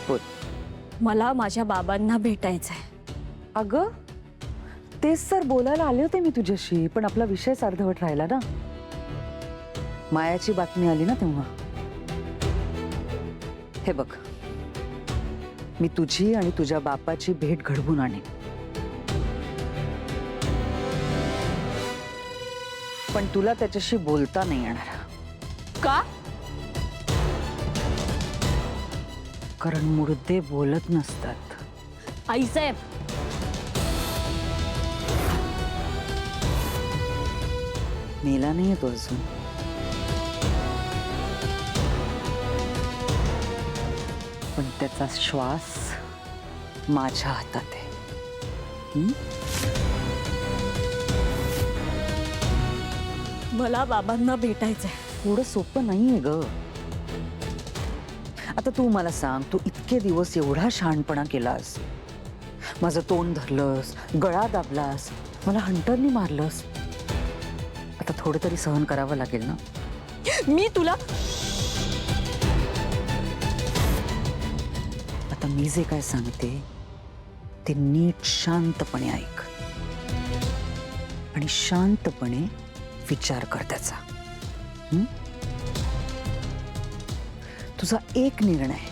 बोल. मला माझ्या बाबांना भेटायचंय. अगं तेच तर बोलायला आले होते मी तुझ्याशी, पण आपला विषयच अर्धवट राहिला ना. मायाची बातमी आली ना तेव्हा. हे बघ, मी तुझी आणि तुझ्या बापाची भेट घडवून आणेन, पण तुला त्याच्याशी बोलता नाही येणार. का? कारण मुर्दे बोलत नसतात. आईसाहेब, मेला नाहीये तो अजून. पण त्याचा श्वास माझ्या हातात आहे. मला बाबांना भेटायचंय. एवढं सोपं नाहीये ग. आता तू मला सांग, तू इतके दिवस एवढा शहाणपणा केलास, माझं तोंड धरलंस, गळा दाबलास, मला हंटरनी मारलंस. आता थोडं तरी सहन करावं लागेल ना. मी तुला आता मी जे काय सांगते ते नीट शांतपणे ऐक आणि शांतपणे विचार कर त्याचा. तुझा एक निर्णय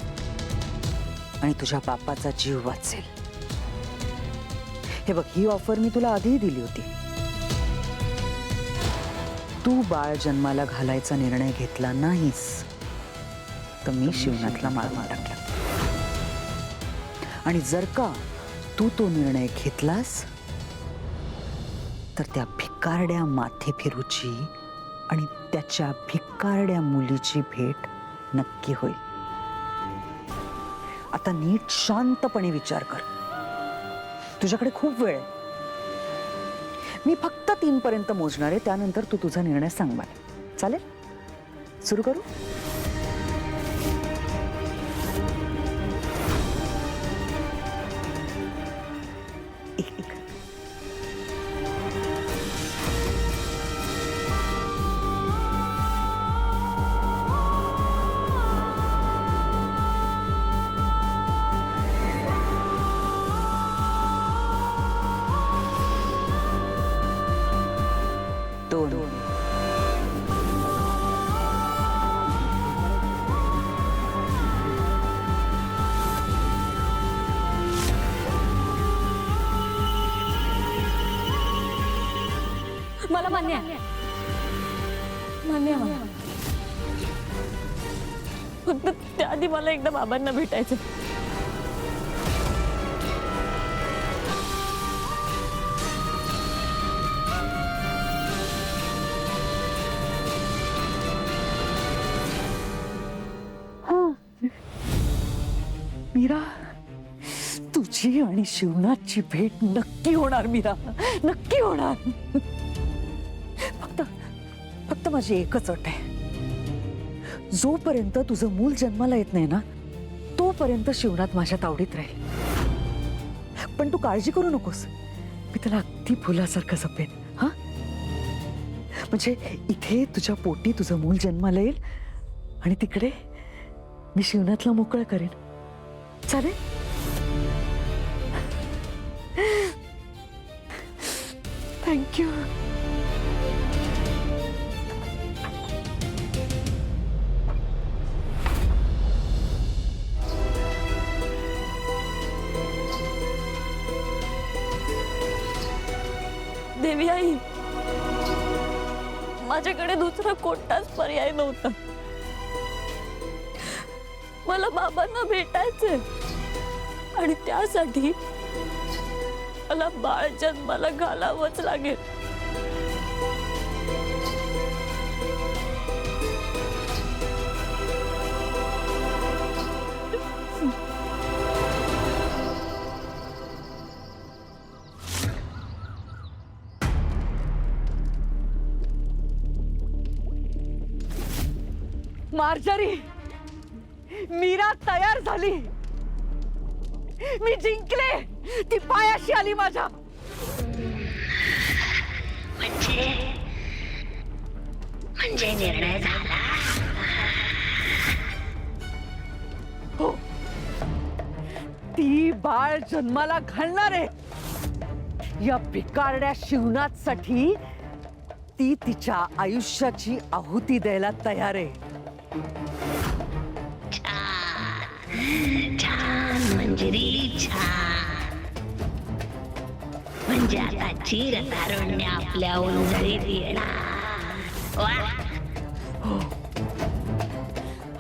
आणि तुझ्या बापाचा जीव वाचेल. हे बघ, ही ऑफर मी तुला आधीही दिली होती. तू बाळ जन्माला घालायचा निर्णय घेतला नाहीस तर मी शिवनाथला मारून टाकला. आणि जर का तू तो निर्णय घेतलास तर त्या भिकारड्या माथे फिरूची आणि त्याच्या भिकारड्या मुलीची भेट नक्की होईल. आता नीट शांतपणे विचार कर. तुझ्याकडे खूप वेळ आहे. मी फक्त 3 पर्यंत मोजणार आहे, त्यानंतर तू तुझा निर्णय सांग मला. चालेल? सुरू करू? एक. दोन. मला मान्य आहे. मान्य आहे मला. फक्त त्याआधी मला एकदा बाबांना भेटायचं. मीरा, तुझी आणि शिवनाथची भेट नक्की होणार मीरा, नक्की होणार. फक्त माझी एकच अट आहे. जोपर्यंत तुझं मूल जन्माला येत नाही ना, तोपर्यंत शिवनाथ माझ्या तावडीत राहील. पण तू काळजी करू नकोस, मी त्याला अगदी फुलासारखं जपेन. हा, म्हणजे इथे तुझ्या पोटी तुझं मूल जन्माला येईल आणि तिकडे मी शिवनाथला मोकळं करेन. चालेल? थँक्यू. देवी आई, माझ्याकडे दुसरा कोणताच पर्याय नव्हता. मला बाबांना भेटायचंय आणि त्यासाठी मला बाळ जन्माला घालावंच लागेल. मार्जरी, मीरा तयार झाली. मी जिंकले. ती पायाशी आली माझ्या. म्हणजे निर्णय झाला. हो, बाळ जन्माला घालणार आहे. या भिकारड्या शिवनाथसाठी ती तिच्या आयुष्याची आहुती द्यायला तयार आहे. छान मंजिरी छान. म्हणजे आता चिरतारुण्य आपल्या उंजळीत येणार. वा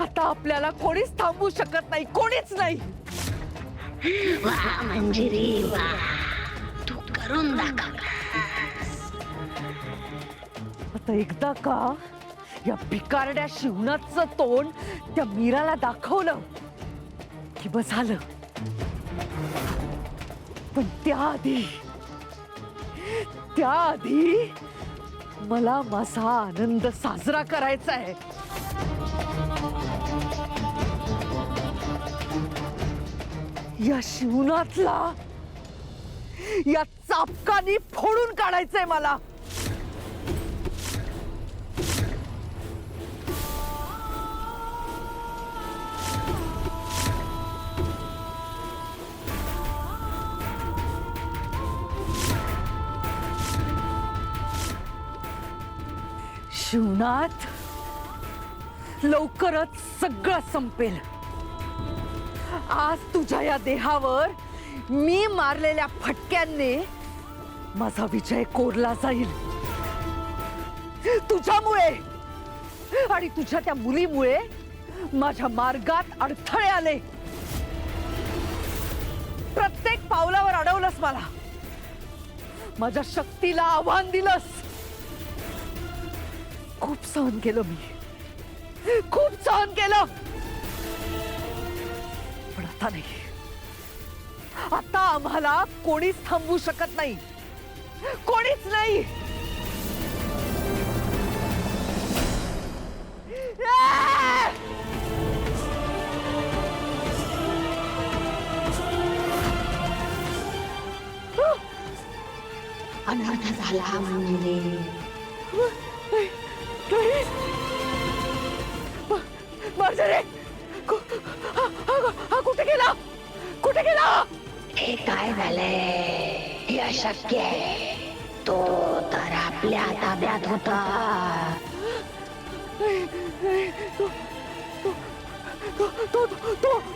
आता आपल्याला कोणीच थांबवू शकत नाही, कोणीच नाही. वा मंजिरी वा, तू करून दाखव. आता एकदा का या भिकारड्या शिवनाथचं तोंड त्या मीराला दाखवलं की बस झालं. पण त्याआधी मला माझा आनंद साजरा करायचा आहे. या शिवनाथला या चापकानी फोडून काढायचंय मला. शिवनाथ, लवकरच सगळं संपेल. आज तुझ्या या देहावर मी मारलेल्या फटक्यांनी माझा विजय कोरला जाईल. तुझ्यामुळे आणि तुझ्या त्या मुलीमुळे माझ्या मार्गात अडथळे आले. प्रत्येक पावलावर अडवलंस मला, माझ्या शक्तीला आव्हान दिलंस. खूप सहन केलं मी, खूप सहन केलं. पण आता नाही. आता आम्हाला कोणीच थांबवू शकत नाही, कोणीच नाही. अनर्थ झाला म्हणजे कुठे गेला, कुठे गेला? हे काय झालंय? हे अशक्य आहे. तो तर आपल्या ताब्यात होता.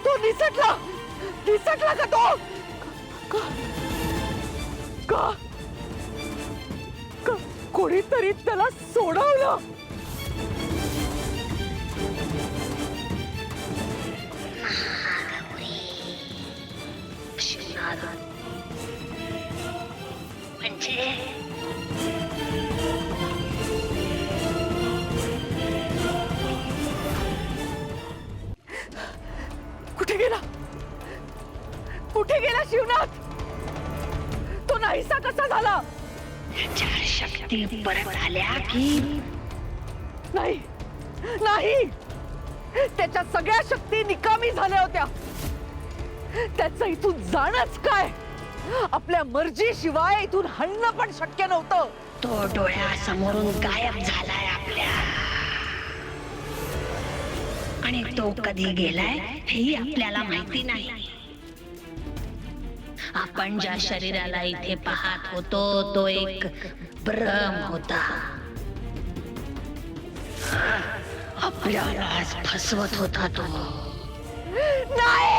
तो निसटला का तो? का कोणीतरी त्याला सोडवलं. म्हणजे कुठे गेला, कुठे गेला शिवनाथ? तो नाहीसा कसा झाला? चार शक्ती परत आल्या की नाही नाही, त्याच्या सगळ्या शक्ती निकामी झाल्या होत्या. त्याचं इथून जाणंच काय, आपल्या मर्जीशिवाय इथून हलणं पण शक्य नव्हतं. तो डोळ्यासमोरून गायब झालाय आपल्या. आणि तो कधी गेलाय हेही आपल्याला माहिती नाही. आपण ज्या शरीराला इथे पाहत होतो तो एक भ्रम होता. आपल्याला फसवत होता तो. नाही